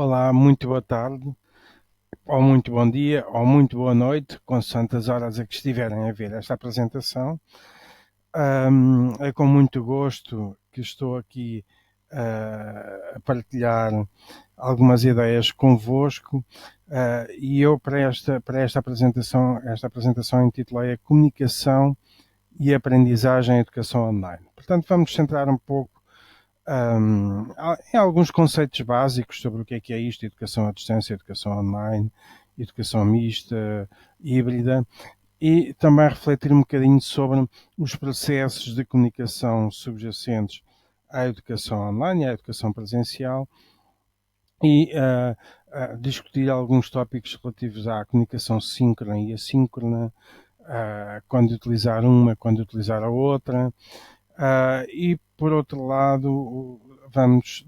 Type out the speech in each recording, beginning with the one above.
Olá, muito boa tarde, ou muito bom dia, ou muito boa noite, consoante as horas a que estiverem a ver esta apresentação. É com muito gosto que estou aqui a partilhar algumas ideias convosco, e eu para esta apresentação intitulei a Comunicação e Aprendizagem em Educação Online. Portanto, vamos centrar um pouco em alguns conceitos básicos sobre o que é isto: educação à distância, educação online, educação mista, híbrida, e também refletir um bocadinho sobre os processos de comunicação subjacentes à educação online e à educação presencial e discutir alguns tópicos relativos à comunicação síncrona e assíncrona, quando utilizar uma, quando utilizar a outra. E, por outro lado, vamos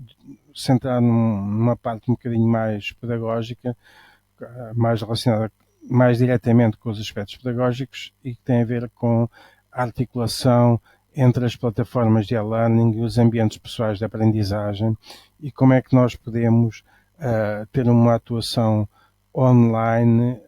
centrar numa parte um bocadinho mais pedagógica, mais relacionada mais diretamente com os aspectos pedagógicos e que tem a ver com a articulação entre as plataformas de e-learning e os ambientes pessoais de aprendizagem e como é que nós podemos ter uma atuação online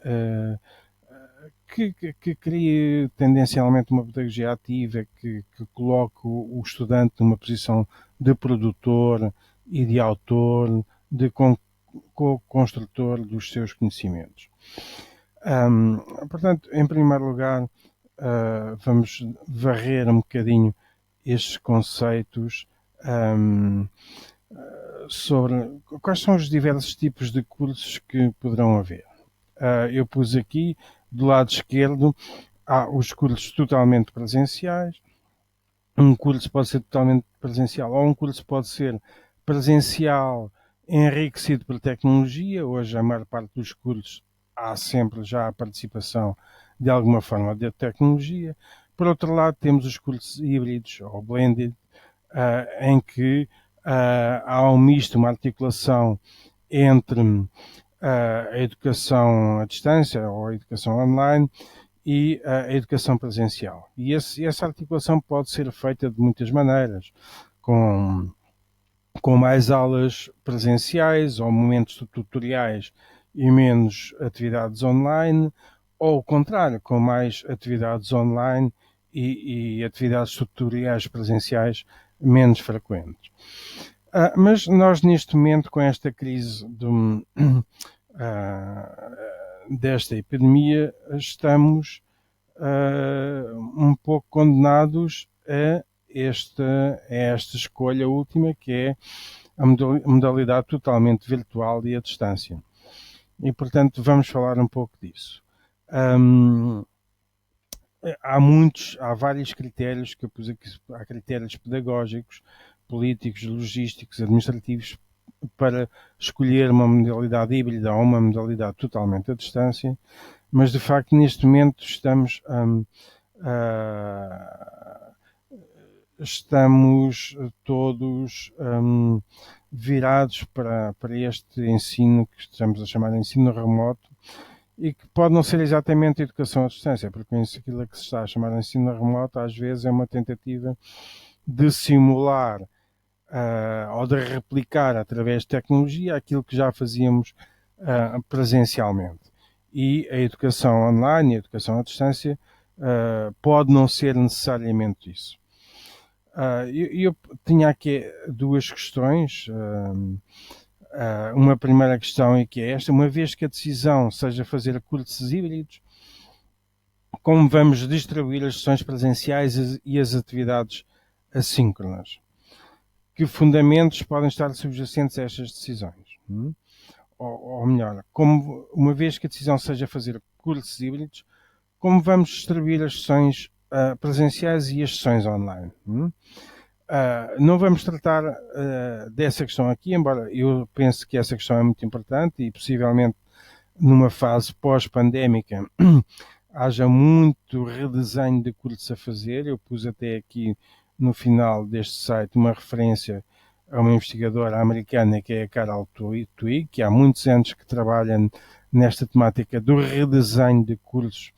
que crie tendencialmente uma pedagogia ativa, que coloque o estudante numa posição de produtor e de autor, de co-construtor dos seus conhecimentos. Portanto, em primeiro lugar, vamos varrer um bocadinho estes conceitos sobre quais são os diversos tipos de cursos que poderão haver. Eu pus aqui do lado esquerdo há os cursos totalmente presenciais. Um curso pode ser totalmente presencial ou um curso pode ser presencial enriquecido por tecnologia. Hoje a maior parte dos cursos há sempre já a participação de alguma forma de tecnologia. Por outro lado, temos os cursos híbridos ou blended, em que há um misto, uma articulação entre a educação à distância ou a educação online e a educação presencial. E essa articulação pode ser feita de muitas maneiras, com, com mais aulas presenciais ou momentos tutoriais e menos atividades online, ou o contrário, com mais atividades online e atividades tutoriais presenciais menos frequentes. Mas nós, neste momento, com esta crise desta epidemia, estamos um pouco condenados a esta escolha última, que é a modalidade totalmente virtual e à distância. E, portanto, vamos falar um pouco disso. Há vários critérios que eu pus aqui. Há critérios pedagógicos, políticos, logísticos, administrativos para escolher uma modalidade híbrida ou uma modalidade totalmente à distância, mas de facto neste momento estamos todos virados para este ensino que estamos a chamar de ensino remoto, e que pode não ser exatamente educação à distância, porque aquilo que se está a chamar de ensino remoto às vezes é uma tentativa de simular ou de replicar através de tecnologia aquilo que já fazíamos presencialmente. E a educação online, a educação à distância, pode não ser necessariamente isso. Eu tinha aqui duas questões. Uma primeira questão é que é esta: uma vez que a decisão seja fazer cursos híbridos, como vamos distribuir as sessões presenciais e as atividades assíncronas? Que fundamentos podem estar subjacentes a estas decisões? Ou melhor, uma vez que a decisão seja fazer cursos híbridos, como vamos distribuir as sessões presenciais e as sessões online? Não vamos tratar dessa questão aqui, embora eu pense que essa questão é muito importante e possivelmente numa fase pós-pandémica haja muito redesenho de cursos a fazer. Eu pus até aqui no final deste site uma referência a uma investigadora americana, que é a Carol Twig, que há muitos anos que trabalha nesta temática do redesenho de cursos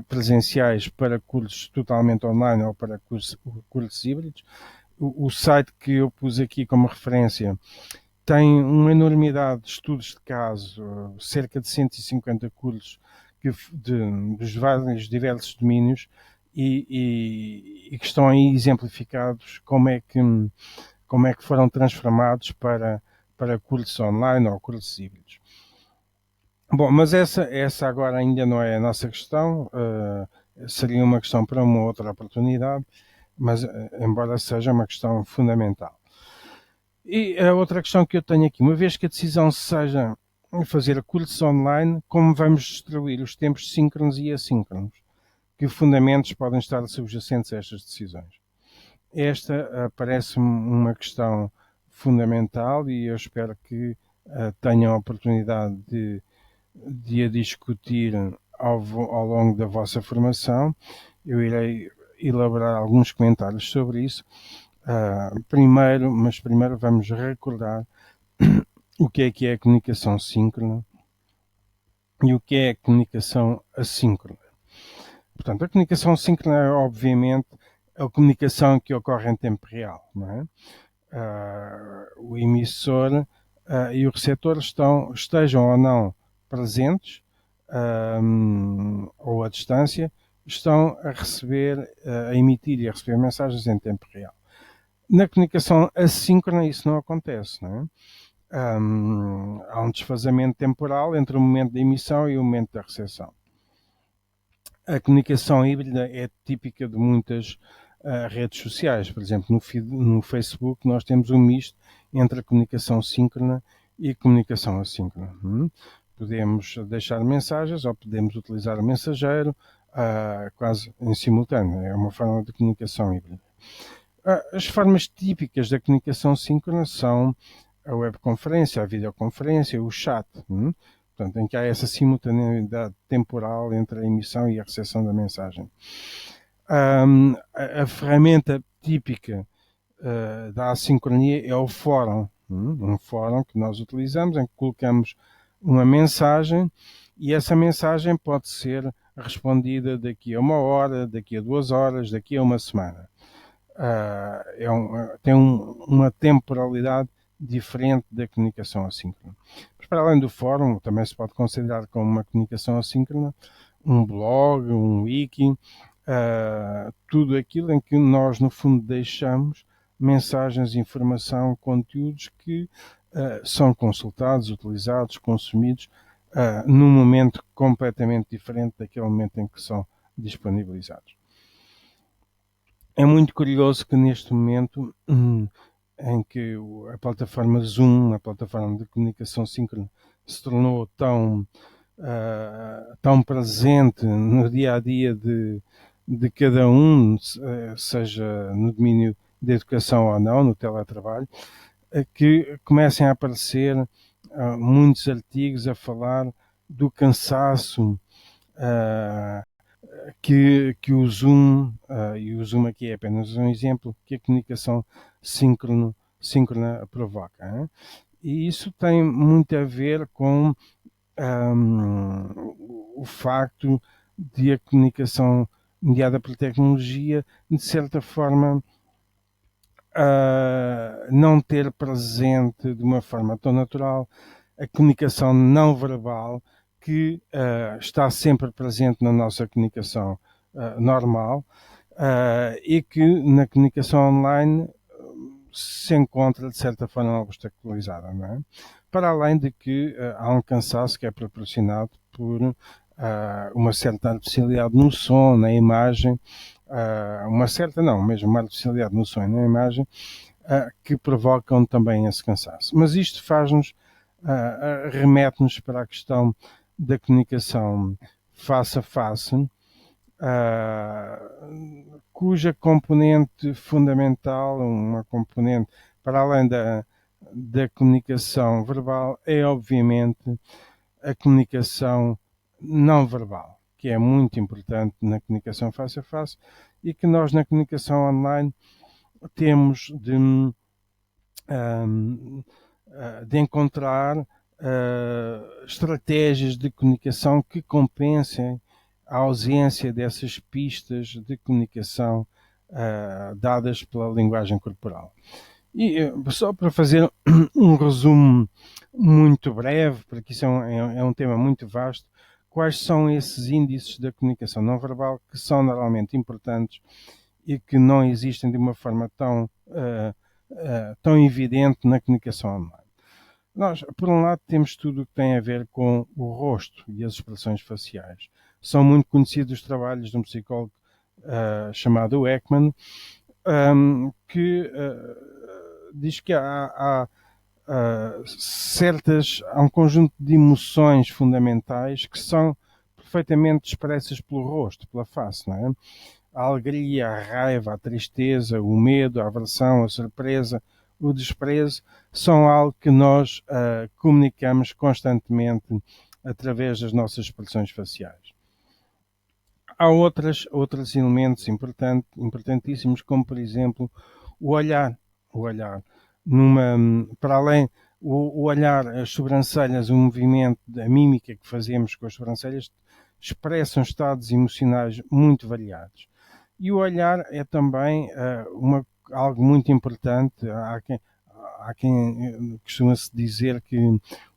presenciais para cursos totalmente online ou para cursos híbridos. O site que eu pus aqui como referência tem uma enormidade de estudos de caso, cerca de 150 cursos dos vários diversos domínios e que estão aí exemplificados como é que foram transformados para cursos online ou cursos híbridos. Bom, mas essa agora ainda não é a nossa questão, seria uma questão para uma outra oportunidade, mas embora seja uma questão fundamental. E a outra questão que eu tenho aqui, uma vez que a decisão seja fazer cursos online, como vamos distribuir os tempos síncronos e assíncronos? Que fundamentos podem estar subjacentes a estas decisões? Esta parece-me uma questão fundamental e eu espero que tenham a oportunidade de a discutir ao longo da vossa formação. Eu irei elaborar alguns comentários sobre isso. Primeiro vamos recordar o que é a comunicação síncrona e o que é a comunicação assíncrona. Portanto, a comunicação síncrona é, obviamente, a comunicação que ocorre em tempo real, não é? O emissor e o receptor estejam ou não presentes ou à distância, estão a receber, a emitir e a receber mensagens em tempo real. Na comunicação assíncrona isso não acontece, não é? Há um desfazamento temporal entre o momento da emissão e o momento da recepção. A comunicação híbrida é típica de muitas redes sociais. Por exemplo, no Facebook nós temos um misto entre a comunicação síncrona e a comunicação assíncrona. Podemos deixar mensagens ou podemos utilizar o mensageiro quase em simultâneo. É uma forma de comunicação híbrida. As formas típicas da comunicação síncrona são a webconferência, a videoconferência, o chat. Portanto, em que há essa simultaneidade temporal entre a emissão e a recepção da mensagem. A ferramenta típica da assincronia é o fórum. Um fórum que nós utilizamos, em que colocamos uma mensagem e essa mensagem pode ser respondida daqui a 1 hora, daqui a 2 horas, daqui a 1 semana. Tem uma temporalidade diferente da comunicação assíncrona. Mas para além do fórum, também se pode considerar como uma comunicação assíncrona um blog, um wiki, tudo aquilo em que nós, no fundo, deixamos mensagens, informação, conteúdos que são consultados, utilizados, consumidos num momento completamente diferente daquele momento em que são disponibilizados. É muito curioso que neste momento em que a plataforma Zoom, a plataforma de comunicação síncrona, se tornou tão presente no dia a dia de cada um, seja no domínio da educação ou não, no teletrabalho, que comecem a aparecer muitos artigos a falar do cansaço que o Zoom, e o Zoom aqui é apenas um exemplo, que a comunicação síncrona provoca. Hein? E isso tem muito a ver com o facto de a comunicação mediada pela tecnologia, de certa forma, não ter presente de uma forma tão natural a comunicação não verbal que está sempre presente na nossa comunicação normal e que na comunicação online se encontra de certa forma obstaculizada, não é? Para além de que há um cansaço que é proporcionado por uma certa artificialidade no som, na imagem, mesmo uma artificialidade no som e na imagem, que provocam também esse cansaço. Mas isto faz-nos, remete-nos para a questão da comunicação face a face, cuja componente fundamental, uma componente para além da comunicação verbal, é obviamente a comunicação não verbal, que é muito importante na comunicação face a face e que nós na comunicação online temos de encontrar estratégias de comunicação que compensem a ausência dessas pistas de comunicação dadas pela linguagem corporal. E só para fazer um resumo muito breve, porque isso é um tema muito vasto, quais são esses índices da comunicação não verbal que são normalmente importantes e que não existem de uma forma tão evidente na comunicação online? Nós, por um lado, temos tudo o que tem a ver com o rosto e as expressões faciais. São muito conhecidos os trabalhos de um psicólogo chamado Ekman, que diz que há um conjunto de emoções fundamentais que são perfeitamente expressas pelo rosto, pela face, não é? A alegria, a raiva, a tristeza, o medo, a aversão, a surpresa, o desprezo, são algo que nós comunicamos constantemente através das nossas expressões faciais. Há outros elementos importantíssimos, como por exemplo o olhar. O olhar. Para além, o olhar, as sobrancelhas, o movimento, a mímica que fazemos com as sobrancelhas expressam estados emocionais muito variados. E o olhar é também algo muito importante. Há quem costuma-se dizer que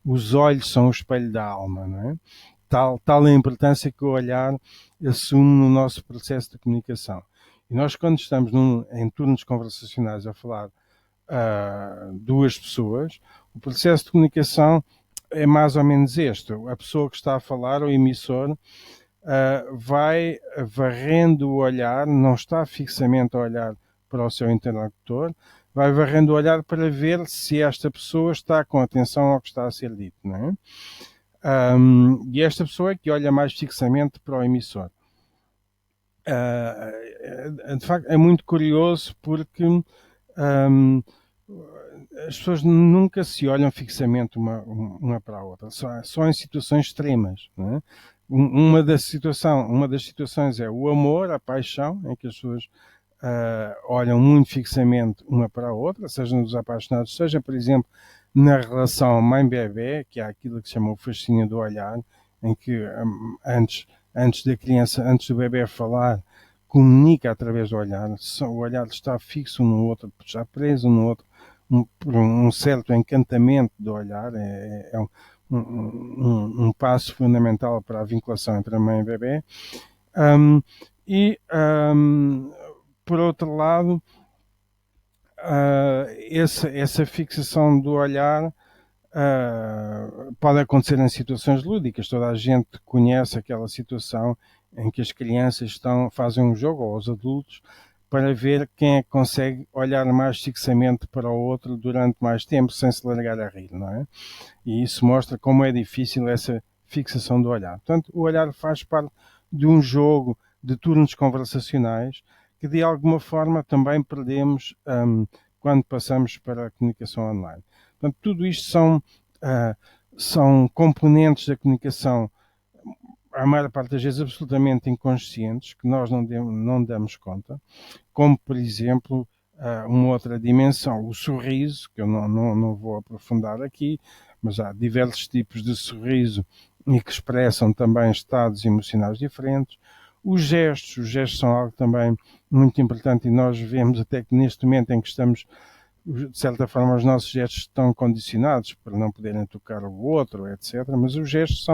os olhos são o espelho da alma, não é? Tal a importância que o olhar assume no nosso processo de comunicação. E nós, quando estamos em turnos conversacionais a falar duas pessoas, o processo de comunicação é mais ou menos este. A pessoa que está a falar, o emissor, vai varrendo o olhar, não está fixamente a olhar para o seu interlocutor, vai varrendo o olhar para ver se esta pessoa está com atenção ao que está a ser dito, não é? E esta pessoa é que olha mais fixamente para o emissor. De facto, é muito curioso porque as pessoas nunca se olham fixamente uma para a outra, só em situações extremas, não é? Uma das situações é o amor, a paixão, em que as pessoas olham muito fixamente uma para a outra, seja nos apaixonados, seja, por exemplo, na relação mãe-bebê, que é aquilo que se chama o fascínio do olhar, em que antes da criança, antes do bebê falar, comunica através do olhar, o olhar está fixo no outro, está preso no outro, por um certo encantamento do olhar, é um passo fundamental para a vinculação entre a mãe e o bebê. Por outro lado, essa fixação do olhar pode acontecer em situações lúdicas. Toda a gente conhece aquela situação em que as crianças fazem um jogo, ou os adultos, para ver quem é que consegue olhar mais fixamente para o outro durante mais tempo, sem se largar a rir, não é? E isso mostra como é difícil essa fixação do olhar. Portanto, o olhar faz parte de um jogo de turnos conversacionais que, de alguma forma, também perdemos quando passamos para a comunicação online. Portanto, tudo isto são componentes da comunicação, a maior parte das vezes absolutamente inconscientes, que nós não damos conta, como, por exemplo, uma outra dimensão, o sorriso, que eu não vou aprofundar aqui, mas há diversos tipos de sorriso e que expressam também estados emocionais diferentes. Os gestos são algo também muito importante e nós vemos até que neste momento em que estamos, de certa forma, os nossos gestos estão condicionados para não poderem tocar o outro, etc. Mas os gestos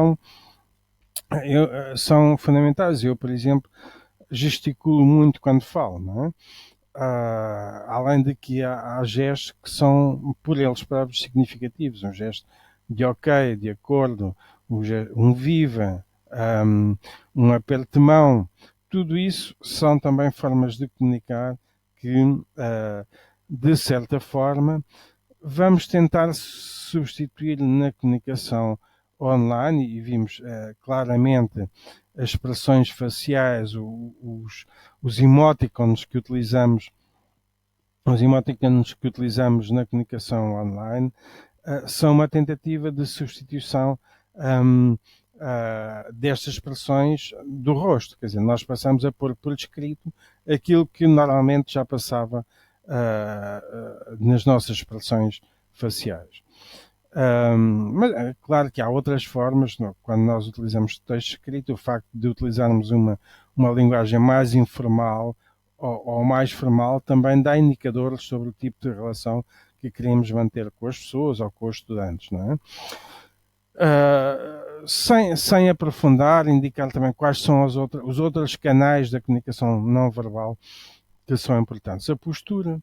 são fundamentais. Eu, por exemplo, gesticulo muito quando falo, não é? Além de que há gestos que são, por eles próprios, significativos. Um gesto de ok, de acordo, um viva, um aperto de mão. Tudo isso são também formas de comunicar que, de certa forma, vamos tentar substituir na comunicação online, e vimos claramente as expressões faciais, os emoticons que utilizamos na comunicação online, são uma tentativa de substituição destas expressões do rosto. Quer dizer, nós passamos a pôr por escrito aquilo que normalmente já passava nas nossas expressões faciais. Mas é claro que há outras formas, quando nós utilizamos texto escrito, o facto de utilizarmos uma linguagem mais informal ou mais formal, também dá indicadores sobre o tipo de relação que queremos manter com as pessoas ou com os estudantes, não é? Sem aprofundar, indicar também quais são os outros canais da comunicação não verbal que são importantes. A postura,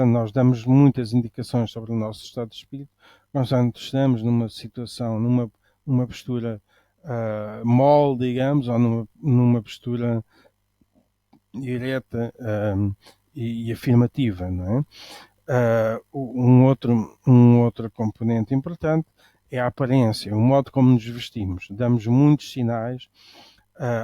nós damos muitas indicações sobre o nosso estado de espírito. Nós estamos numa situação, numa postura mole, digamos, ou numa postura direta e afirmativa, não é? Um outro componente importante é a aparência, o modo como nos vestimos. Damos muitos sinais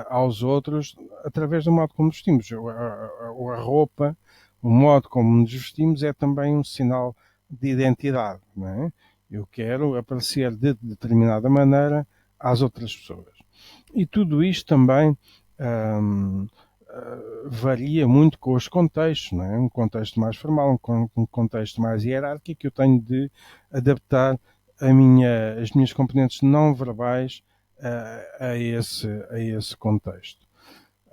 aos outros através do modo como nos vestimos. A roupa, o modo como nos vestimos é também um sinal de identidade, não é? Eu quero aparecer de determinada maneira às outras pessoas. E tudo isto também varia muito com os contextos, não é? Um contexto mais formal, um contexto mais hierárquico, eu tenho de adaptar as minhas componentes não verbais a esse contexto.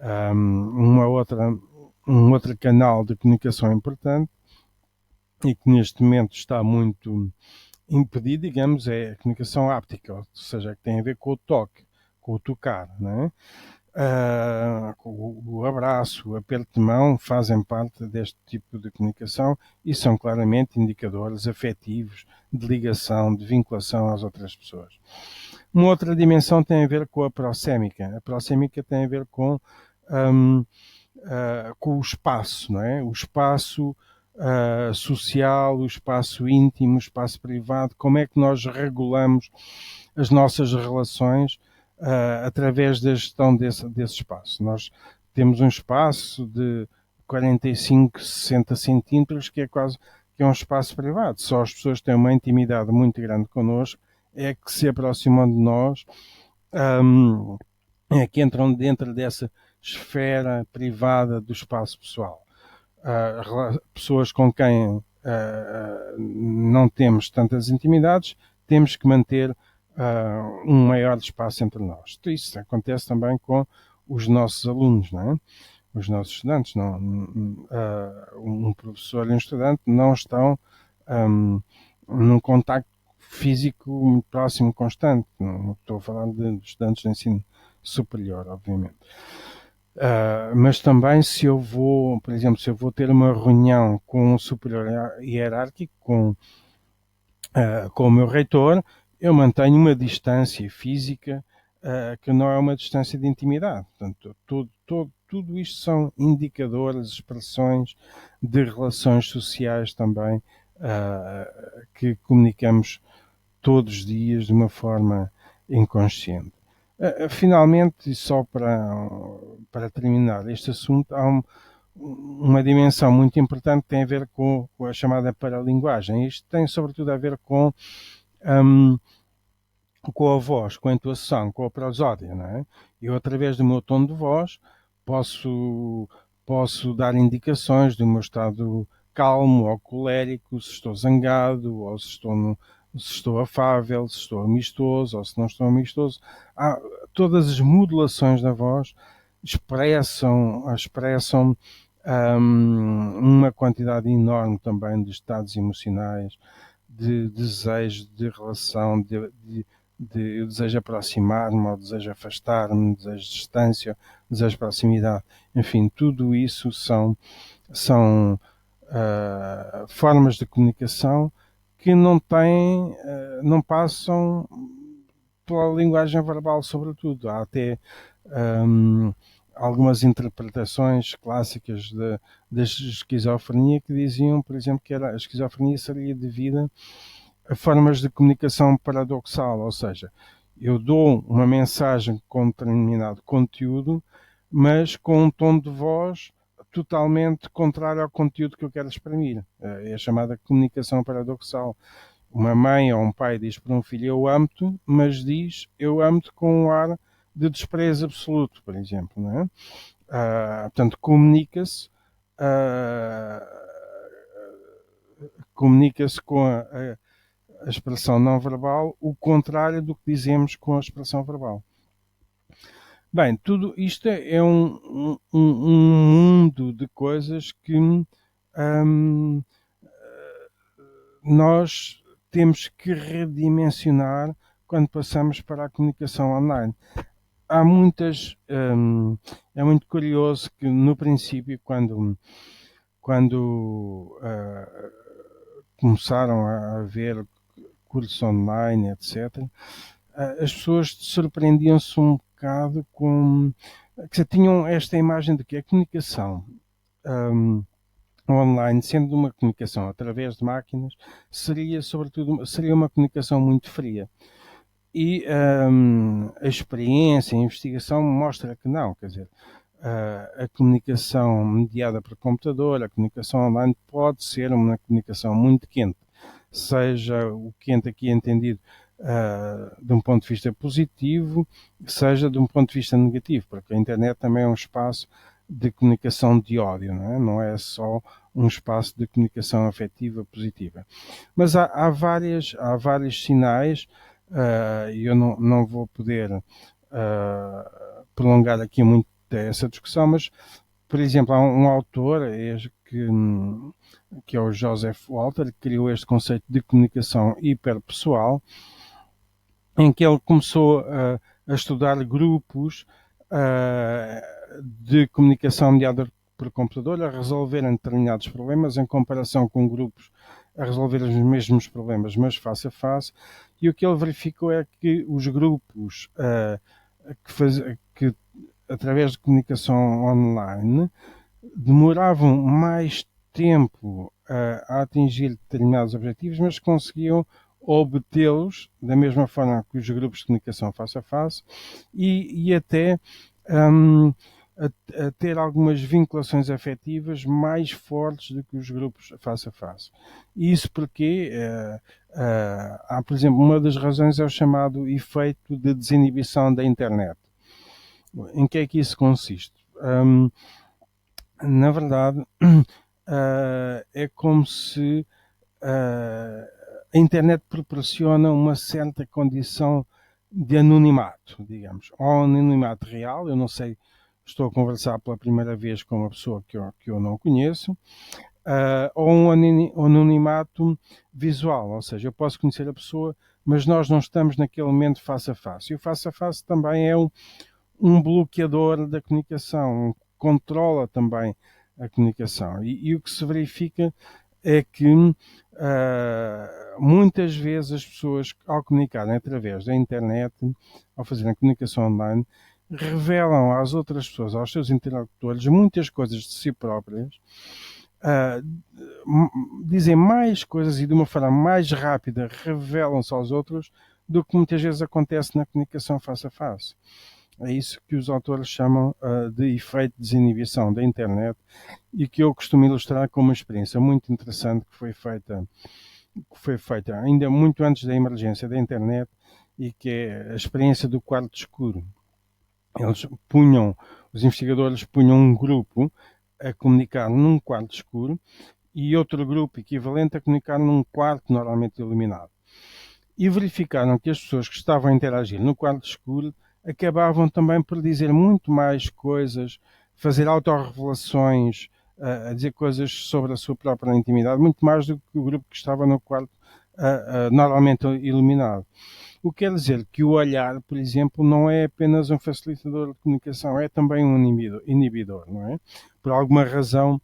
Um outro canal de comunicação importante e que neste momento está muito impedido, digamos, é a comunicação áptica, ou seja, que tem a ver com o toque, com o tocar, não é? O abraço, o aperto de mão fazem parte deste tipo de comunicação e são claramente indicadores afetivos de ligação, de vinculação às outras pessoas. Uma outra dimensão tem a ver com a proxémica. A proxémica tem a ver com o espaço, não é? O espaço social, o espaço íntimo, o espaço privado, como é que nós regulamos as nossas relações através da gestão desse espaço. Nós temos um espaço de 45, 60 centímetros que é um espaço privado. Só as pessoas que têm uma intimidade muito grande connosco é que se aproximam de nós, é que entram dentro dessa esfera privada do espaço pessoal. Pessoas com quem não temos tantas intimidades, temos que manter um maior espaço entre nós. Isso acontece também com os nossos alunos, não é? Os nossos estudantes. Um professor e um estudante não estão num contacto físico muito próximo, constante. Não estou a falar de estudantes de ensino superior, obviamente. Mas também se eu vou, por exemplo, se eu vou ter uma reunião com um superior hierárquico, com o meu reitor, eu mantenho uma distância física que não é uma distância de intimidade. Portanto, tudo isto são indicadores, expressões de relações sociais também que comunicamos todos os dias de uma forma inconsciente. Finalmente, e só para terminar este assunto, há uma dimensão muito importante que tem a ver com a chamada paralinguagem. Isto tem sobretudo a ver com a voz, com a entoação, com a prosódia, não é? Eu, através do meu tom de voz, posso dar indicações do meu estado calmo ou colérico, se estou zangado, ou se estou afável, se estou amistoso, ou se não estou amistoso. Todas as modulações da voz expressam uma quantidade enorme também de estados emocionais, de desejo, de relação, eu desejo aproximar-me, ou desejo afastar-me, desejo distância, desejo proximidade. Enfim, tudo isso são formas de comunicação que não passam pela linguagem verbal, sobretudo. Há até algumas interpretações clássicas da esquizofrenia que diziam, por exemplo, que a esquizofrenia seria devida a formas de comunicação paradoxal, ou seja, eu dou uma mensagem com determinado conteúdo, mas com um tom de voz totalmente contrário ao conteúdo que eu quero exprimir. É a chamada comunicação paradoxal. Uma mãe ou um pai diz para um filho eu amo-te, mas diz eu amo-te com um ar de desprezo absoluto, por exemplo. Não é? Portanto, comunica-se com a expressão não verbal o contrário do que dizemos com a expressão verbal. Bem, tudo isto é um mundo de coisas que hum, nós temos que redimensionar quando passamos para a comunicação online. Há muitas. É muito curioso que no princípio, quando começaram a haver cursos online, etc., as pessoas surpreendiam-se um bocado com. Quer dizer, tinham esta imagem de que a comunicação hum, online, sendo uma comunicação através de máquinas, seria sobretudo seria uma comunicação muito fria. E a experiência, a investigação mostra que não, quer dizer, a comunicação mediada por computador, a comunicação online pode ser uma comunicação muito quente, seja o quente aqui entendido de um ponto de vista positivo, seja de um ponto de vista negativo, porque a internet também é um espaço de comunicação de ódio, não é? Não é só um espaço de comunicação afetiva positiva. Mas há vários sinais, e eu não vou poder prolongar aqui muito essa discussão, mas, por exemplo, há um autor que é o Joseph Walter, que criou este conceito de comunicação hiperpessoal, em que ele começou a estudar grupos de comunicação mediada por computador a resolverem determinados problemas em comparação com grupos a resolver os mesmos problemas, mas face a face. E o que ele verificou é que os grupos que através de comunicação online demoravam mais tempo a atingir determinados objetivos, mas conseguiam obtê-los da mesma forma que os grupos de comunicação face a face e até um, a ter algumas vinculações afetivas mais fortes do que os grupos face a face. E isso porque há, por exemplo, uma das razões é o chamado efeito de desinibição da internet. Em que é que isso consiste? Na verdade, é como se a internet proporciona uma certa condição de anonimato, digamos, ou anonimato real. Eu não sei, estou a conversar pela primeira vez com uma pessoa que eu não conheço, ou um anonimato visual, ou seja, eu posso conhecer a pessoa, mas nós não estamos naquele momento face a face. E o face a face também é um bloqueador da comunicação, controla também a comunicação. E o que se verifica é que muitas vezes as pessoas, ao comunicarem através da internet, ao fazerem comunicação online, revelam às outras pessoas, aos seus interlocutores, muitas coisas de si próprias, dizem mais coisas e de uma forma mais rápida revelam-se aos outros do que muitas vezes acontece na comunicação face a face. É isso que os autores chamam de efeito de desinibição da internet e que eu costumo ilustrar com uma experiência muito interessante que foi feita ainda muito antes da emergência da internet e que é a experiência do quarto escuro. Os investigadores punham um grupo a comunicar num quarto escuro e outro grupo equivalente a comunicar num quarto normalmente iluminado. E verificaram que as pessoas que estavam a interagir no quarto escuro acabavam também por dizer muito mais coisas, fazer autorrevelações, a dizer coisas sobre a sua própria intimidade, muito mais do que o grupo que estava no quarto normalmente iluminado. O que quer dizer que o olhar, por exemplo, não é apenas um facilitador de comunicação, é também um inibidor, não é? Por alguma razão,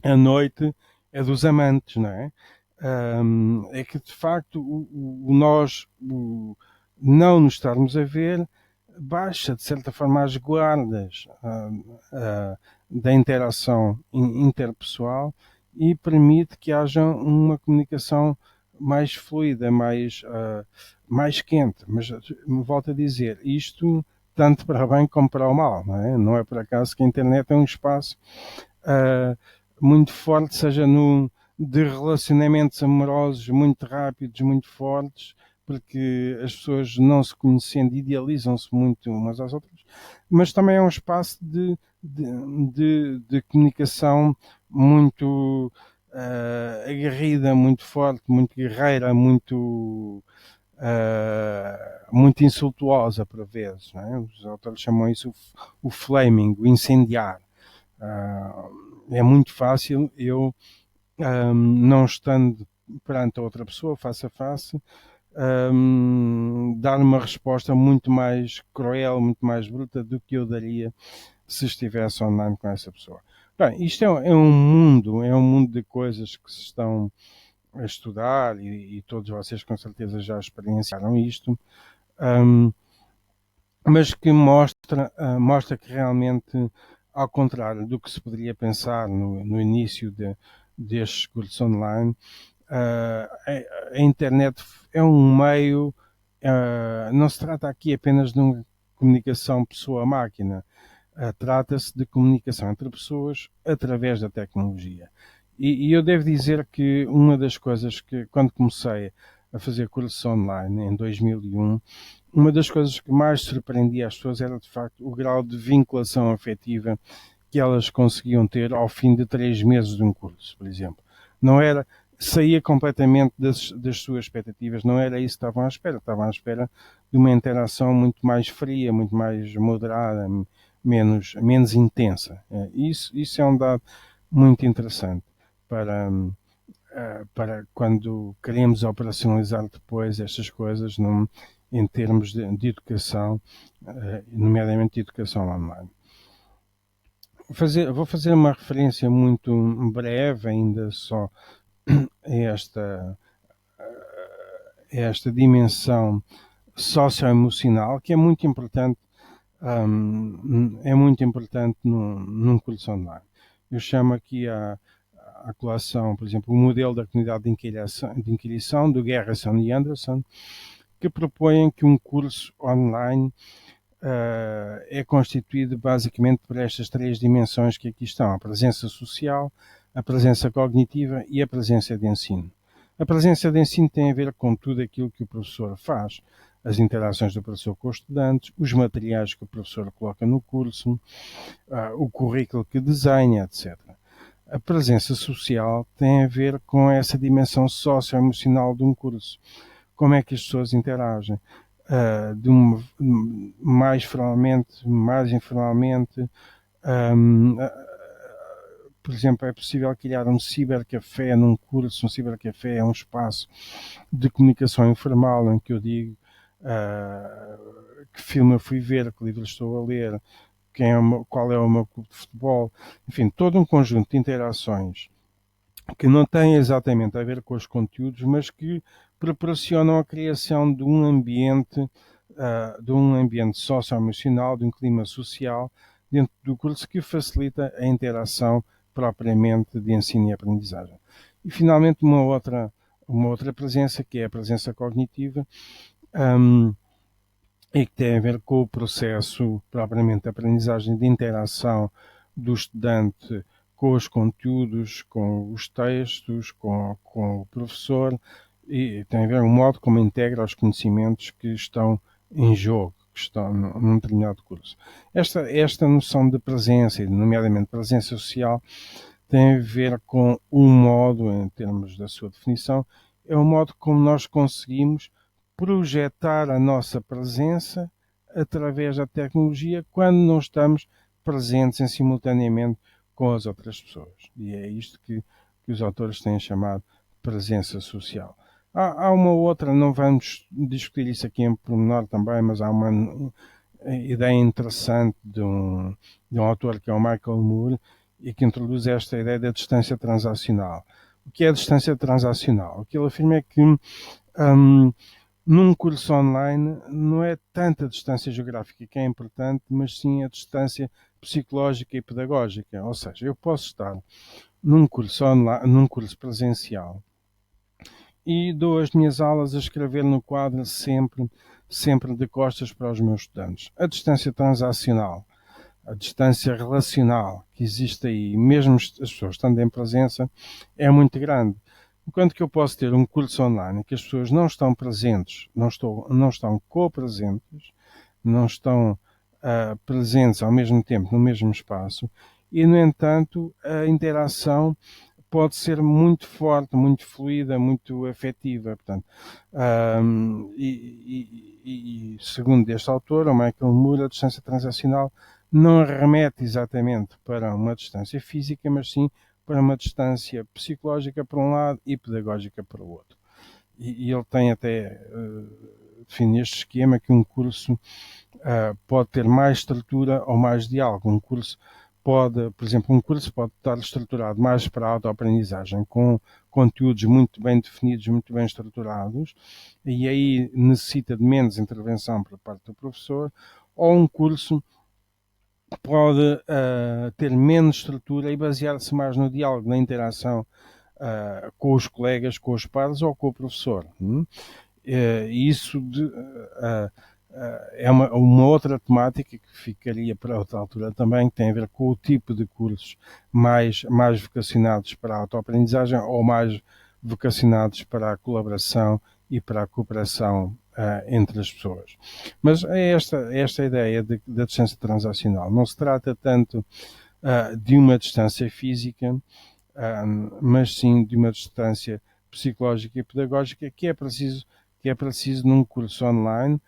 a noite é dos amantes, não é? É que de facto não nos estarmos a ver baixa de certa forma as guardas da interação interpessoal e permite que haja uma comunicação mais fluida, mais quente. Mas me volto a dizer, isto tanto para o bem como para o mal, não é? Não é por acaso que a internet é um espaço muito forte, seja de relacionamentos amorosos muito rápidos, muito fortes, porque as pessoas não se conhecendo idealizam-se muito umas às outras, mas também é um espaço de comunicação muito aguerrida, muito forte, muito guerreira, muito muito insultuosa por vezes. Não é? Os autores chamam isso o flaming, o incendiar. É muito fácil eu, não estando perante a outra pessoa, face a face, dar uma resposta muito mais cruel, muito mais bruta do que eu daria se estivesse online com essa pessoa. Bem, isto é um mundo de coisas que se estão a estudar e todos vocês com certeza já experienciaram isto, mas que mostra que realmente, ao contrário do que se poderia pensar no início destes cursos online, a internet é um meio, não se trata aqui apenas de uma comunicação pessoa-máquina, trata-se de comunicação entre pessoas através da tecnologia. E eu devo dizer que uma das coisas que, quando comecei a fazer cursos online em 2001, uma das coisas que mais surpreendia as pessoas era, de facto, o grau de vinculação afetiva que elas conseguiam ter ao fim de 3 meses de um curso, por exemplo. Não era, saía completamente das suas expectativas, não era isso que estavam à espera de uma interação muito mais fria, muito mais moderada, menos intensa. Isso é um dado muito interessante para, para quando queremos operacionalizar depois estas coisas em termos de educação, nomeadamente de educação online. Vou fazer uma referência muito breve, ainda só, a esta dimensão socioemocional, que é muito importante, num curso online. Eu chamo aqui a colação, por exemplo, o modelo da comunidade de inquirição do Garrison e Anderson, que propõem que um curso online é constituído basicamente por estas 3 dimensões que aqui estão: a presença social, a presença cognitiva e a presença de ensino. A presença de ensino tem a ver com tudo aquilo que o professor faz, as interações do professor com os estudantes, os materiais que o professor coloca no curso, o currículo que desenha, etc. A presença social tem a ver com essa dimensão socioemocional de um curso. Como é que as pessoas interagem? Mais formalmente, mais informalmente. Por exemplo, é possível criar um cibercafé num curso. Um cibercafé é um espaço de comunicação informal em que eu digo que filme eu fui ver, que livro estou a ler, qual é o meu clube de futebol, enfim, todo um conjunto de interações que não têm exatamente a ver com os conteúdos, mas que proporcionam a criação de um ambiente socioemocional, de um clima social dentro do curso que facilita a interação propriamente de ensino e aprendizagem. E finalmente uma outra presença, que é a presença cognitiva, e que tem a ver com o processo propriamente de aprendizagem, de interação do estudante com os conteúdos, com os textos, com o professor, e tem a ver com o modo como integra os conhecimentos que estão em jogo, que estão num determinado curso. Esta noção de presença, nomeadamente presença social, tem a ver com o modo, em termos da sua definição, é o modo como nós conseguimos projetar a nossa presença através da tecnologia quando não estamos presentes em simultaneamente com as outras pessoas. E é isto que os autores têm chamado presença social. Há uma outra, não vamos discutir isso aqui em pormenor também, mas há uma ideia interessante de um autor que é o Michael Moore, e que introduz esta ideia da distância transacional. O que é a distância transacional? O que ele afirma é que num curso online não é tanta a distância geográfica que é importante, mas sim a distância psicológica e pedagógica. Ou seja, eu posso estar num curso online, num curso presencial, e dou as minhas aulas a escrever no quadro sempre de costas para os meus estudantes. A distância transacional, a distância relacional que existe aí, mesmo as pessoas estando em presença, é muito grande. Enquanto que eu posso ter um curso online em que as pessoas não estão presentes, não estão co-presentes, não estão presentes ao mesmo tempo no mesmo espaço, e, no entanto, a interação pode ser muito forte, muito fluida, muito afetiva. Portanto, segundo este autor, o Michael Moore, a distância transacional não remete exatamente para uma distância física, mas sim para uma distância psicológica por um lado e pedagógica por outro. E ele tem até define este esquema que um curso pode ter mais estrutura ou mais diálogo. Um curso pode, por exemplo, pode estar estruturado mais para a autoaprendizagem, com conteúdos muito bem definidos, muito bem estruturados, e aí necessita de menos intervenção por parte do professor, ou um curso pode ter menos estrutura e basear-se mais no diálogo, na interação com os colegas, com os pares ou com o professor. Isso é uma outra temática que ficaria para outra altura também, que tem a ver com o tipo de cursos mais vocacionados para a autoaprendizagem ou mais vocacionados para a colaboração e para a cooperação entre as pessoas. Mas é esta ideia da distância transacional. Não se trata tanto de uma distância física, mas sim de uma distância psicológica e pedagógica que é preciso num curso online,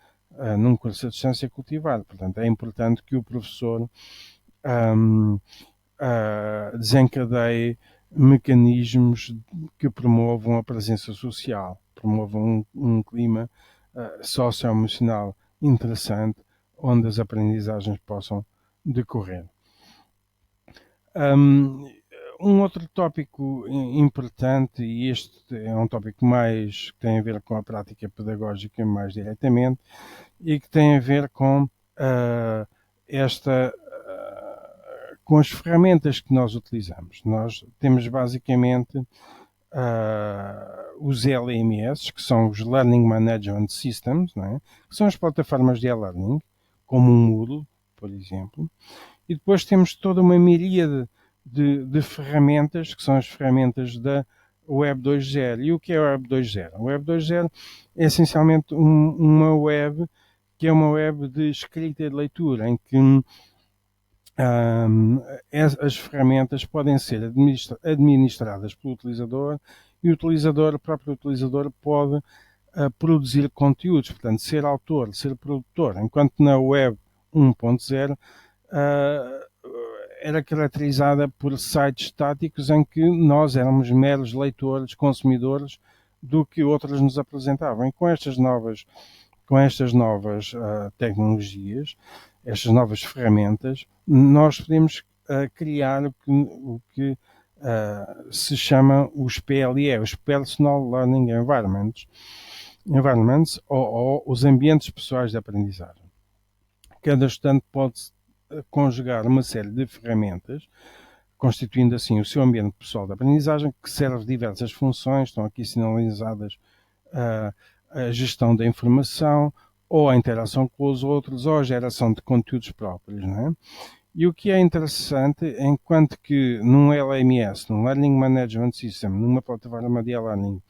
num curso à distância cultivar. Portanto, é importante que o professor desencadeie mecanismos que promovam a presença social, promovam um clima socioemocional interessante, onde as aprendizagens possam decorrer. Um outro tópico importante, e este é um tópico mais que tem a ver com a prática pedagógica mais diretamente, e que tem a ver com com as ferramentas que nós utilizamos. Nós temos basicamente os LMS, que são os Learning Management Systems, não é? Que são as plataformas de e-learning, como o Moodle, por exemplo, e depois temos toda uma miríade de ferramentas, que são as ferramentas da Web 2.0. E o que é a Web 2.0? A Web 2.0 é essencialmente uma web que é uma web de escrita e de leitura, em que as ferramentas podem ser administradas pelo utilizador e o próprio utilizador pode produzir conteúdos, portanto, ser autor, ser produtor, enquanto na Web 1.0 era caracterizada por sites estáticos em que nós éramos meros leitores, consumidores do que outros nos apresentavam. E com estas novas tecnologias, estas novas ferramentas, nós podemos criar o que se chama os PLE, os Personal Learning Environments ou os ambientes pessoais de aprendizagem. Cada estudante pode conjugar uma série de ferramentas, constituindo assim o seu ambiente pessoal de aprendizagem, que serve diversas funções, estão aqui sinalizadas a gestão da informação, ou a interação com os outros, ou a geração de conteúdos próprios, não é? E o que é interessante, enquanto que num LMS, num Learning Management System, numa plataforma de e-learning,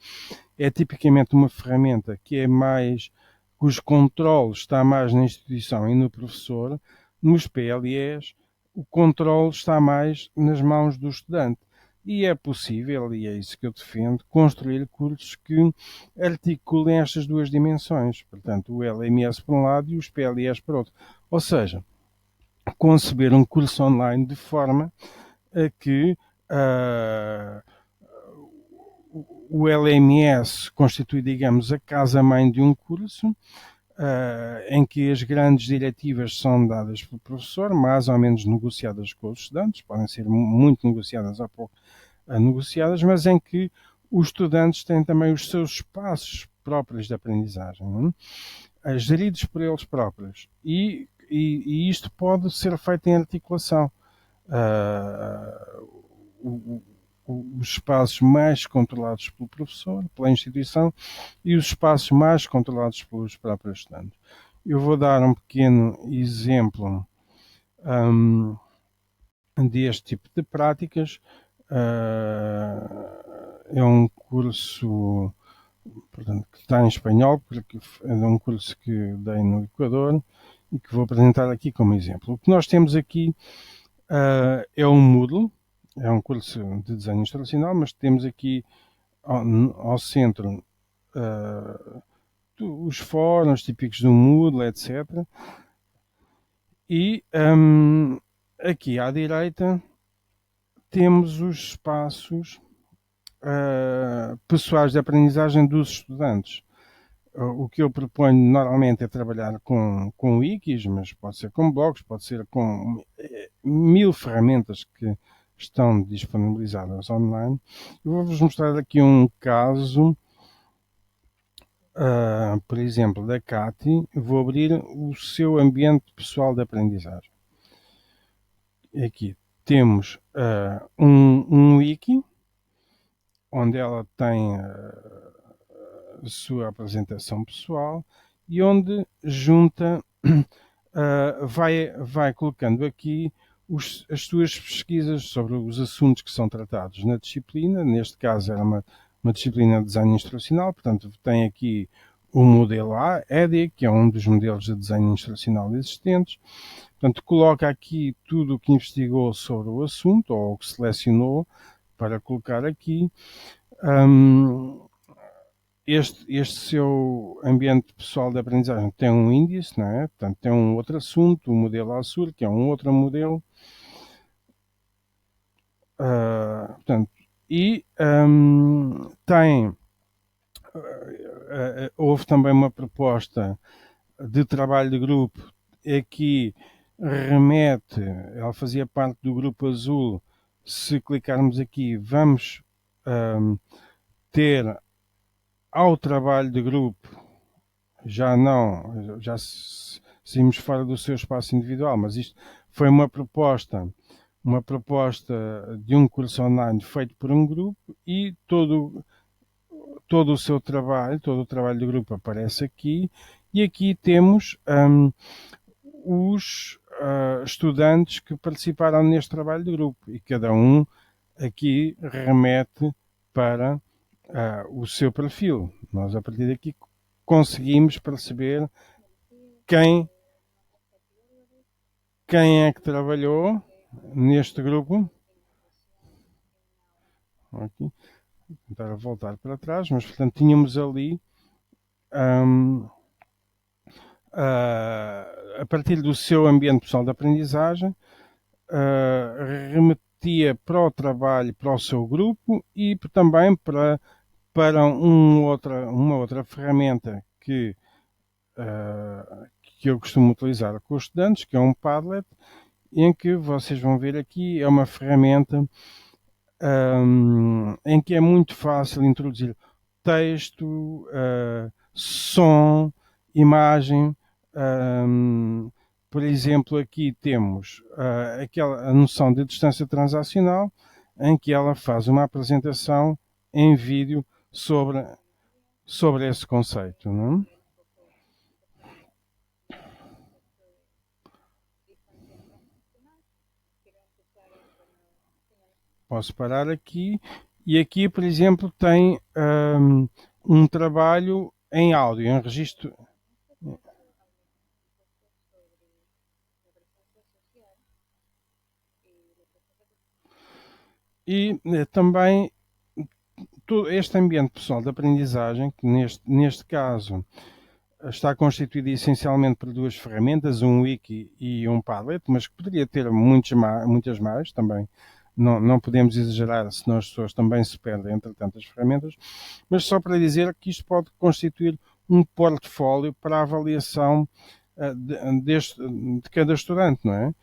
é tipicamente uma ferramenta que é mais, cujo controle está mais na instituição e no professor, nos PLEs, o controle está mais nas mãos do estudante. E é possível, e é isso que eu defendo, construir cursos que articulem estas duas dimensões. Portanto, o LMS por um lado e os PLEs por outro. Ou seja, conceber um curso online de forma a que o LMS constitui, digamos, a casa-mãe de um curso, em que as grandes diretivas são dadas pelo professor, mais ou menos negociadas com os estudantes, podem ser muito negociadas ou pouco negociadas, mas em que os estudantes têm também os seus espaços próprios de aprendizagem, geridos por eles próprios. E isto pode ser feito em articulação. Os espaços mais controlados pelo professor, pela instituição, e os espaços mais controlados pelos próprios estudantes. Eu vou dar um pequeno exemplo deste tipo de práticas. É um curso, portanto, que está em espanhol, porque é um curso que dei no Equador e que vou apresentar aqui como exemplo. O que nós temos aqui é um Moodle, é um curso de desenho instrucional, mas temos aqui ao centro os fóruns típicos do Moodle, etc. E aqui à direita temos os espaços pessoais de aprendizagem dos estudantes. O que eu proponho normalmente é trabalhar com wikis, mas pode ser com blogs, pode ser com 1000 ferramentas que estão disponibilizadas online. Eu vou-vos mostrar aqui um caso, por exemplo, da Cati. Vou abrir o seu ambiente pessoal de aprendizagem. Aqui temos um wiki, onde ela tem a sua apresentação pessoal e onde junta, vai colocando aqui as suas pesquisas sobre os assuntos que são tratados na disciplina. Neste caso era uma disciplina de desenho instrucional, portanto tem aqui o modelo A, EDI, que é um dos modelos de desenho instrucional existentes. Portanto, coloca aqui tudo o que investigou sobre o assunto, ou o que selecionou para colocar aqui. Este seu ambiente pessoal de aprendizagem tem um índice, não é? Portanto, tem um outro assunto, o modelo ASUR, que é um outro modelo. Portanto, e tem... houve também uma proposta de trabalho de grupo. Aqui remete, ela fazia parte do grupo azul. Se clicarmos aqui, vamos ter ao trabalho de grupo, já não, já saímos fora do seu espaço individual, mas isto foi uma proposta de um curso online feito por um grupo, e todo o seu trabalho, todo o trabalho do grupo aparece aqui, e aqui temos os estudantes que participaram neste trabalho de grupo, e cada um aqui remete para o seu perfil. Nós, a partir daqui, conseguimos perceber quem é que trabalhou neste grupo. Aqui, vou tentar voltar para trás, mas portanto tínhamos ali a partir do seu ambiente pessoal de aprendizagem, remetia para o trabalho, para o seu grupo, e também para uma outra ferramenta que eu costumo utilizar com os estudantes, que é um Padlet, em que vocês vão ver aqui, é uma ferramenta em que é muito fácil introduzir texto, som, imagem. Por exemplo, aqui temos a noção de distância transacional, em que ela faz uma apresentação em vídeo sobre esse conceito, não é? Posso parar aqui, e aqui, por exemplo, tem um trabalho em áudio, em registro. E também todo este ambiente pessoal de aprendizagem, que neste caso está constituído essencialmente por duas ferramentas, um wiki e um Padlet, mas que poderia ter muitas mais também. Não podemos exagerar, senão as pessoas também se perdem entre tantas ferramentas, mas só para dizer que isto pode constituir um portfólio para a avaliação de cada estudante, não é?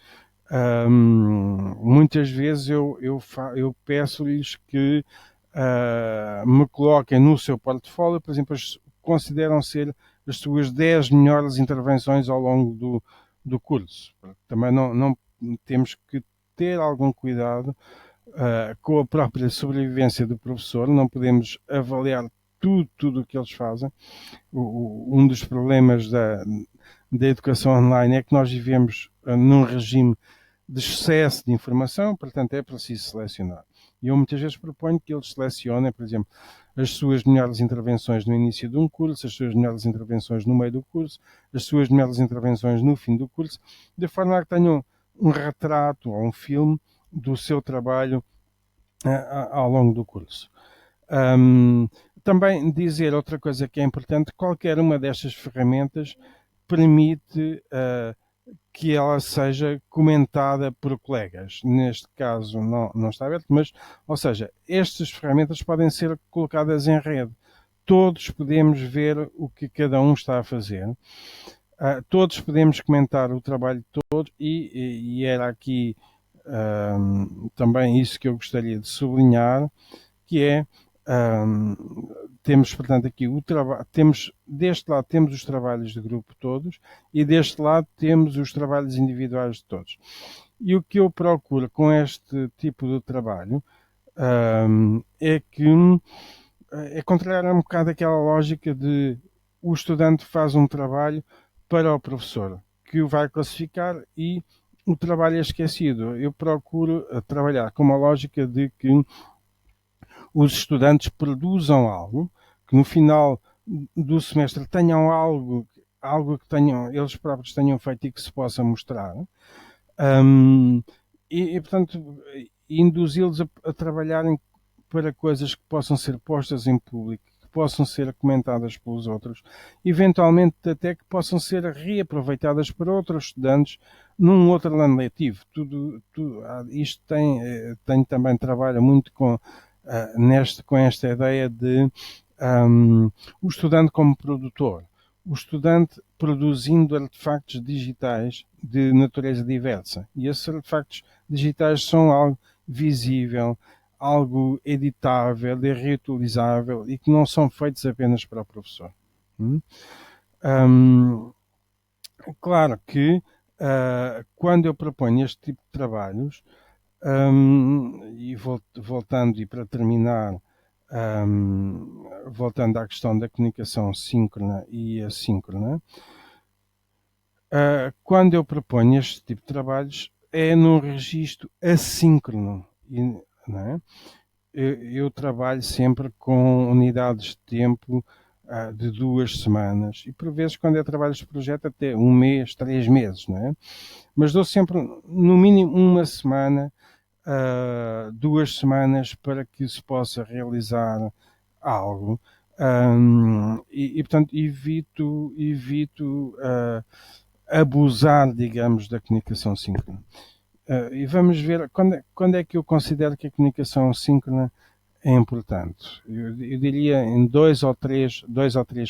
Muitas vezes eu peço-lhes que me coloquem no seu portfólio, por exemplo, consideram ser as suas 10 melhores intervenções ao longo do curso. Também não temos que ter algum cuidado com a própria sobrevivência do professor, não podemos avaliar tudo o que eles fazem. Um dos problemas da educação online é que nós vivemos num regime de excesso de informação, portanto é preciso selecionar. E eu muitas vezes proponho que eles selecionem, por exemplo, as suas melhores intervenções no início de um curso, as suas melhores intervenções no meio do curso, as suas melhores intervenções no fim do curso, de forma a que tenham um retrato ou um filme do seu trabalho ao longo do curso. Um, Também dizer outra coisa que é importante: qualquer uma destas ferramentas permite que ela seja comentada por colegas. Neste caso não está aberto, mas, ou seja, estas ferramentas podem ser colocadas em rede. Todos podemos ver o que cada um está a fazer. Todos podemos comentar o trabalho de todos e era aqui também isso que eu gostaria de sublinhar, que é temos, portanto, aqui o trabalho, temos, deste lado temos os trabalhos de grupo todos e deste lado temos os trabalhos individuais de todos. E o que eu procuro com este tipo de trabalho é que é contrário a um bocado aquela lógica de o estudante faz um trabalho para o professor, que o vai classificar e o trabalho é esquecido. Eu procuro trabalhar com uma lógica de que os estudantes produzam algo, que no final do semestre tenham algo que tenham, eles próprios tenham feito e que se possa mostrar. Portanto, induzi-los a trabalharem para coisas que possam ser postas em público, que possam ser comentadas pelos outros, eventualmente até que possam ser reaproveitadas por outros estudantes num outro ano letivo. Isto tem também trabalha muito com esta ideia de o estudante como produtor, o estudante produzindo artefactos digitais de natureza diversa. E esses artefactos digitais são algo visível, algo editável e reutilizável e que não são feitos apenas para o professor. Claro que quando eu proponho este tipo de trabalhos, e voltando e para terminar, voltando à questão da comunicação síncrona e assíncrona, quando eu proponho este tipo de trabalhos é num registro assíncrono, não é? Eu trabalho sempre com unidades de tempo de 2 semanas e por vezes quando é trabalho de projeto até 1 mês, 3 meses, não é? Mas dou sempre no mínimo 1 semana, 2 semanas para que se possa realizar algo portanto evito abusar, digamos, da comunicação síncrona. E vamos ver quando é que eu considero que a comunicação síncrona é importante. Eu diria em dois ou três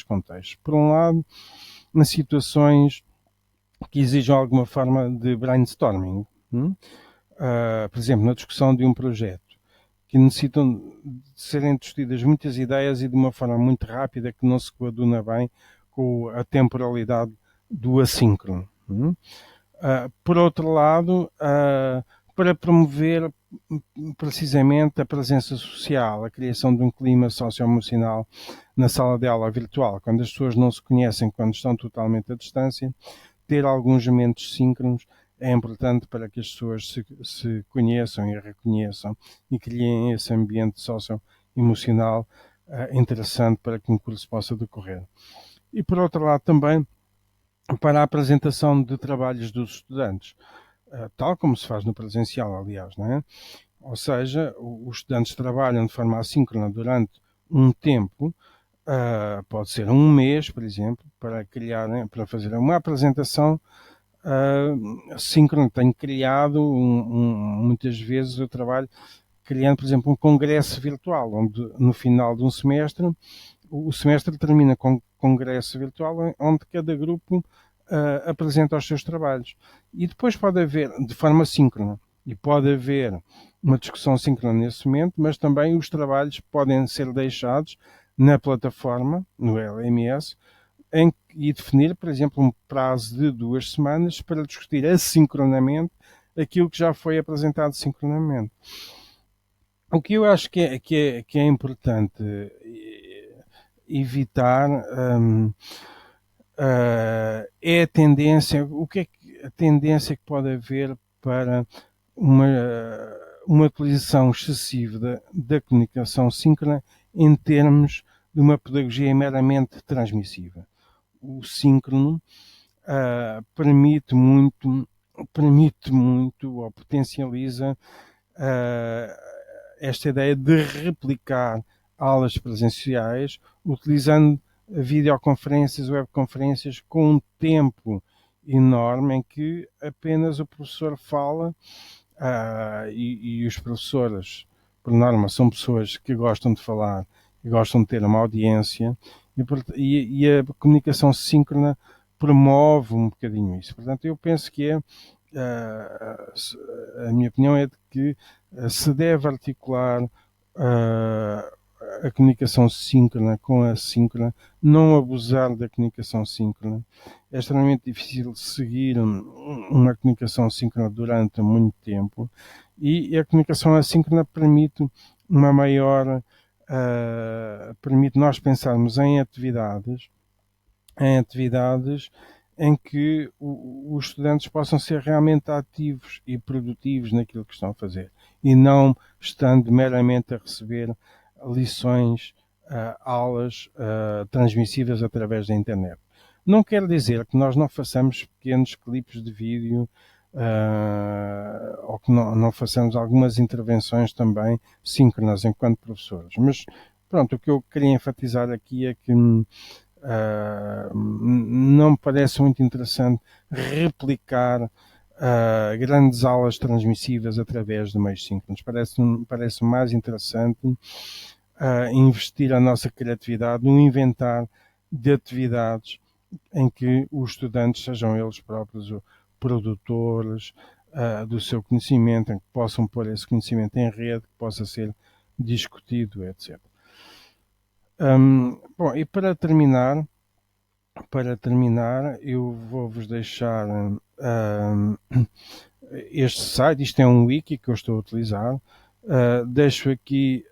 contextos. Por um lado, em situações que exijam alguma forma de brainstorming. Por exemplo, na discussão de um projeto, que necessitam de serem discutidas muitas ideias e de uma forma muito rápida que não se coaduna bem com a temporalidade do assíncrono. Por outro lado, para promover precisamente a presença social, a criação de um clima socioemocional na sala de aula virtual, quando as pessoas não se conhecem, quando estão totalmente à distância, ter alguns momentos síncronos é importante para que as pessoas se conheçam e reconheçam e criem esse ambiente socioemocional interessante para que um curso possa decorrer. E por outro lado também para a apresentação de trabalhos dos estudantes, tal como se faz no presencial, aliás, não é? Ou seja, os estudantes trabalham de forma assíncrona durante um tempo, pode ser 1 mês, por exemplo, para fazer uma apresentação síncrona. Tenho criado muitas vezes o trabalho criando, por exemplo, um congresso virtual, onde no final de um semestre, o semestre termina com um congresso virtual onde cada grupo apresenta os seus trabalhos. E depois pode haver, de forma síncrona, e pode haver uma discussão síncrona nesse momento, mas também os trabalhos podem ser deixados na plataforma, no LMS, e definir, por exemplo, um prazo de 2 semanas para discutir assincronamente aquilo que já foi apresentado sincronamente. O que eu acho que é importante evitar é a tendência, a tendência que pode haver para uma utilização excessiva da comunicação síncrona em termos de uma pedagogia meramente transmissiva. O síncrono permite muito ou potencializa esta ideia de replicar aulas presenciais utilizando videoconferências, webconferências com um tempo enorme em que apenas o professor fala e os professores, por norma, são pessoas que gostam de falar e gostam de ter uma audiência e a comunicação síncrona promove um bocadinho isso. Portanto, eu penso que a minha opinião é de que se deve articular a comunicação síncrona com a síncrona, não abusar da comunicação síncrona. É extremamente difícil seguir uma comunicação síncrona durante muito tempo e a comunicação assíncrona permite uma maior permite nós pensarmos em atividades em que os estudantes possam ser realmente ativos e produtivos naquilo que estão a fazer e não estando meramente a receber lições, aulas transmissíveis através da internet. Não quer dizer que nós não façamos pequenos clipes de vídeo ou que não façamos algumas intervenções também síncronas enquanto professores. Mas pronto, o que eu queria enfatizar aqui é que não me parece muito interessante replicar grandes aulas transmissivas através de meios síncronos. Parece mais interessante investir a nossa criatividade no inventar de atividades em que os estudantes sejam eles próprios produtores do seu conhecimento, em que possam pôr esse conhecimento em rede, que possa ser discutido, etc. Bom, e para terminar, eu vou-vos deixar este site. Isto é um wiki que eu estou a utilizar. Deixo aqui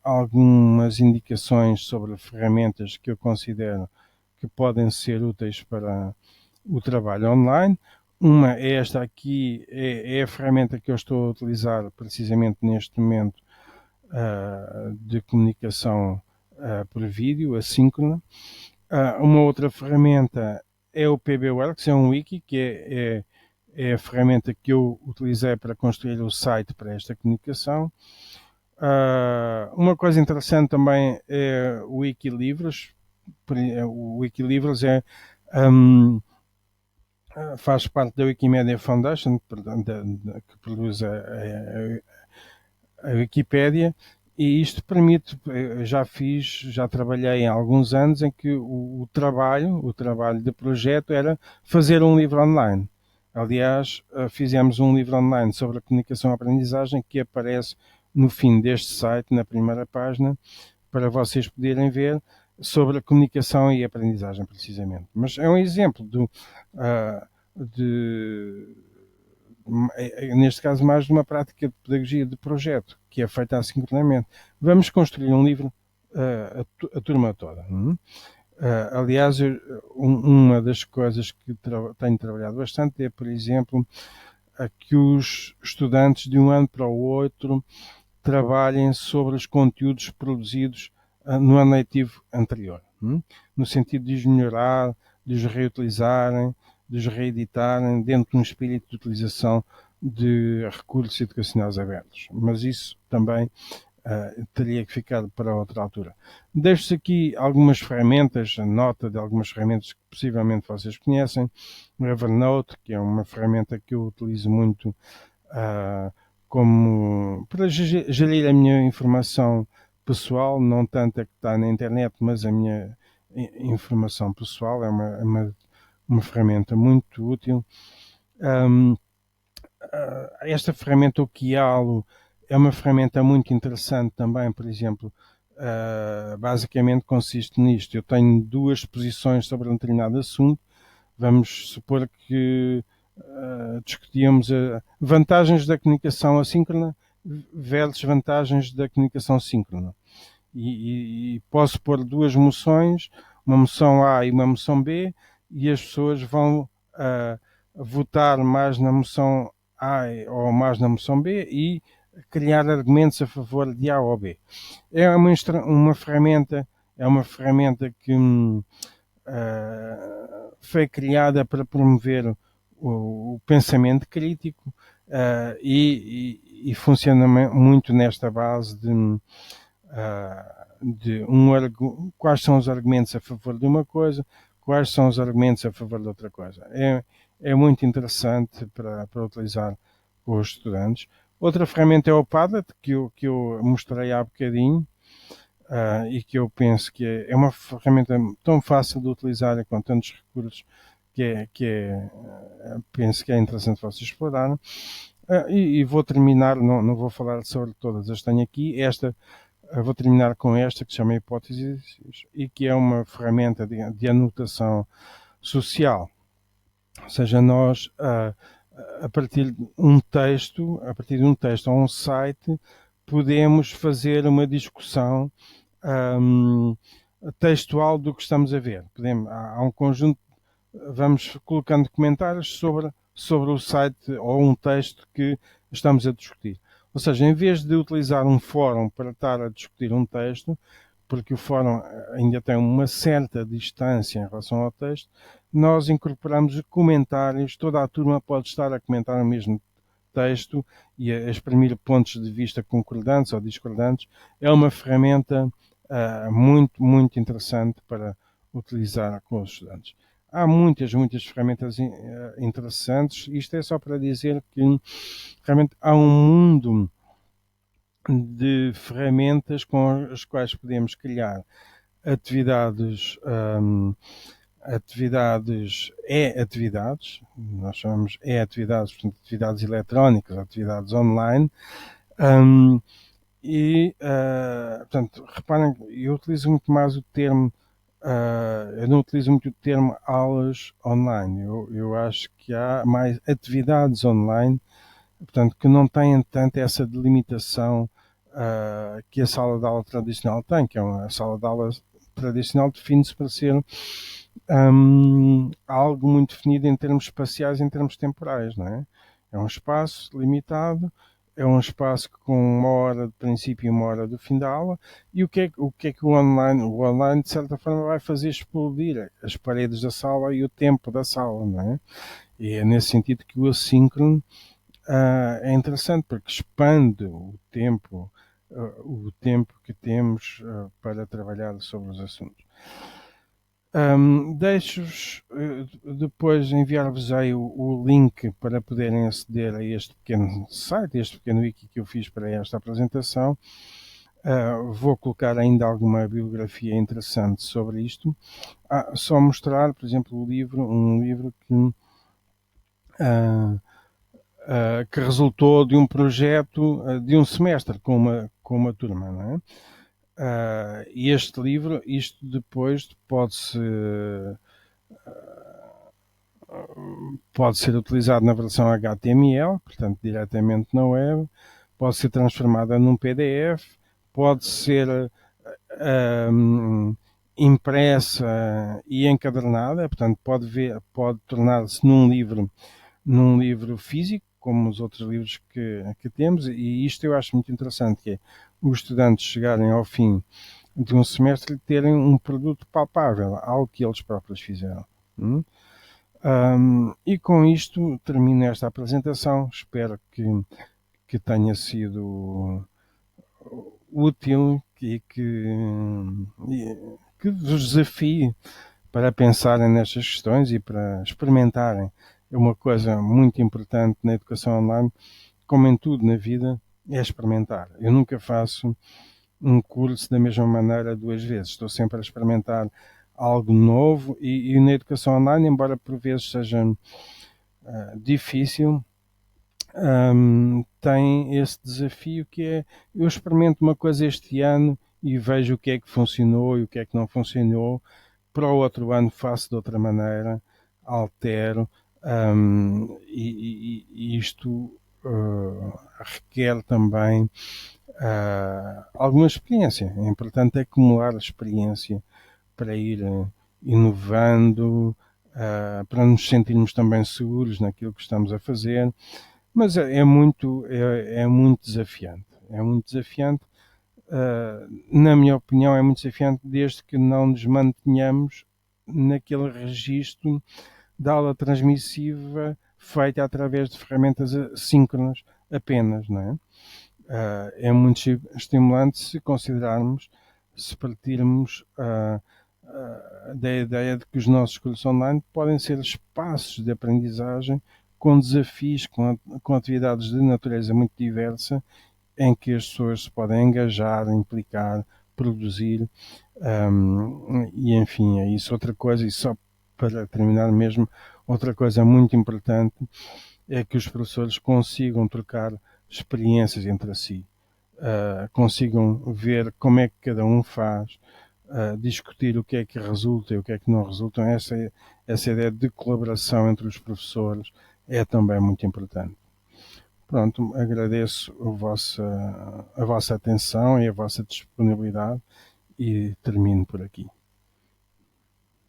algumas indicações sobre ferramentas que eu considero que podem ser úteis para o trabalho online. Uma é esta aqui, é a ferramenta que eu estou a utilizar precisamente neste momento de comunicação por vídeo, assíncrona. Uma outra ferramenta é o PBWorks, é um wiki, que é a ferramenta que eu utilizei para construir o site para esta comunicação. Uma coisa interessante também é o Wikilivros. O Wikilivros faz parte da Wikimedia Foundation, que produz a Wikipédia, e isto permite, já trabalhei há alguns anos em que o trabalho de projeto era fazer um livro online. Aliás, fizemos um livro online sobre a comunicação e aprendizagem que aparece no fim deste site, na primeira página, para vocês poderem ver sobre a comunicação e aprendizagem, precisamente. Mas é um exemplo neste caso, mais de uma prática de pedagogia de projeto, que é feita assincronamente. Vamos construir um livro a turma toda. Aliás, uma das coisas que tenho trabalhado bastante é, por exemplo, que os estudantes de um ano para o outro trabalhem sobre os conteúdos produzidos no ano letivo anterior, no sentido de os melhorar, de os reutilizarem, de os reeditarem dentro de um espírito de utilização de recursos educacionais abertos. Mas isso também teria que ficar para outra altura. Deixo-vos aqui algumas ferramentas, a nota de algumas ferramentas que possivelmente vocês conhecem. O Evernote, que é uma ferramenta que eu utilizo muito como para gerir a minha informação pessoal, não tanto a que está na internet, mas a minha informação pessoal. É uma ferramenta muito útil. Esta ferramenta, o Kialo, é uma ferramenta muito interessante também. Por exemplo, basicamente consiste nisto: eu tenho duas posições sobre um determinado assunto. Vamos supor que discutíamos vantagens da comunicação assíncrona versus vantagens da comunicação síncrona. E posso pôr duas moções, uma moção A e uma moção B, e as pessoas vão votar mais na moção A ou mais na moção B e criar argumentos a favor de A ou B. É uma ferramenta que foi criada para promover o pensamento crítico e funciona muito nesta base quais são os argumentos a favor de uma coisa, quais são os argumentos a favor de outra coisa. É muito interessante para utilizar com os estudantes. Outra ferramenta é o Padlet, que eu mostrei há bocadinho, e que eu penso que é uma ferramenta tão fácil de utilizar e com tantos recursos penso que é interessante vocês explorarem. E vou terminar, não vou falar sobre todas as que tenho aqui. Vou terminar com esta que se chama Hipóteses e que é uma ferramenta de anotação social. Ou seja, nós, a partir de um texto ou um site, podemos fazer uma discussão textual do que estamos a ver. Há um conjunto, vamos colocando comentários sobre o site ou um texto que estamos a discutir. Ou seja, em vez de utilizar um fórum para estar a discutir um texto, porque o fórum ainda tem uma certa distância em relação ao texto, nós incorporamos comentários, toda a turma pode estar a comentar o mesmo texto e a exprimir pontos de vista concordantes ou discordantes. É uma ferramenta muito, muito interessante para utilizar com os estudantes. Há muitas ferramentas interessantes. Isto é só para dizer que realmente há um mundo de ferramentas com as quais podemos criar atividades, nós chamamos atividades, portanto, atividades eletrónicas, atividades online, portanto, reparem, eu utilizo muito mais o termo, eu não utilizo muito o termo aulas online, eu acho que há mais atividades online, portanto, que não têm tanto essa delimitação que a sala de aula tradicional tem, que é a sala de aula tradicional define-se para ser algo muito definido em termos espaciais, em termos temporais, não é? É um espaço limitado, é um espaço com uma hora de princípio e uma hora do fim da aula, e o que é que o online? O online, de certa forma, vai fazer explodir as paredes da sala e o tempo da sala, não é? E é nesse sentido que o assíncrono é interessante, porque expande o tempo que temos para trabalhar sobre os assuntos. Deixo-vos depois enviar-vos aí o link para poderem aceder a este pequeno site, este pequeno wiki que eu fiz para esta apresentação. Vou colocar ainda alguma bibliografia interessante sobre isto. Só mostrar, por exemplo, um livro que resultou de um projeto de um semestre com uma turma, não é? E este livro, isto depois pode ser utilizado na versão HTML, portanto diretamente na web, pode ser transformada num PDF, pode ser impressa e encadernada, portanto pode tornar-se num livro físico, como os outros livros que temos, e isto eu acho muito interessante, que é os estudantes chegarem ao fim de um semestre e terem um produto palpável, algo que eles próprios fizeram. E com isto termino esta apresentação. Espero que tenha sido útil e que vos desafie para pensarem nestas questões e para experimentarem. É uma coisa muito importante na educação online, como em tudo na vida, é experimentar. Eu nunca faço um curso da mesma maneira duas vezes. Estou sempre a experimentar algo novo e na educação online, embora por vezes seja difícil, tem esse desafio que é, eu experimento uma coisa este ano e vejo o que é que funcionou e o que é que não funcionou. Para o outro ano faço de outra maneira, altero, e isto requer também alguma experiência. É importante acumular experiência para ir inovando, para nos sentirmos também seguros naquilo que estamos a fazer, mas é muito desafiante. É muito desafiante, na minha opinião, é muito desafiante desde que não nos mantenhamos naquele registro da aula transmissiva feita através de ferramentas assíncronas, apenas, não é? É muito estimulante se considerarmos, se partirmos da ideia de que os nossos cursos online podem ser espaços de aprendizagem com desafios, com atividades de natureza muito diversa, em que as pessoas se podem engajar, implicar, produzir, e enfim, é isso. Outra coisa, e só para terminar mesmo, outra coisa muito importante é que os professores consigam trocar experiências entre si, consigam ver como é que cada um faz, discutir o que é que resulta e o que é que não resulta. Essa ideia de colaboração entre os professores é também muito importante. Pronto, agradeço a vossa atenção e a vossa disponibilidade e termino por aqui.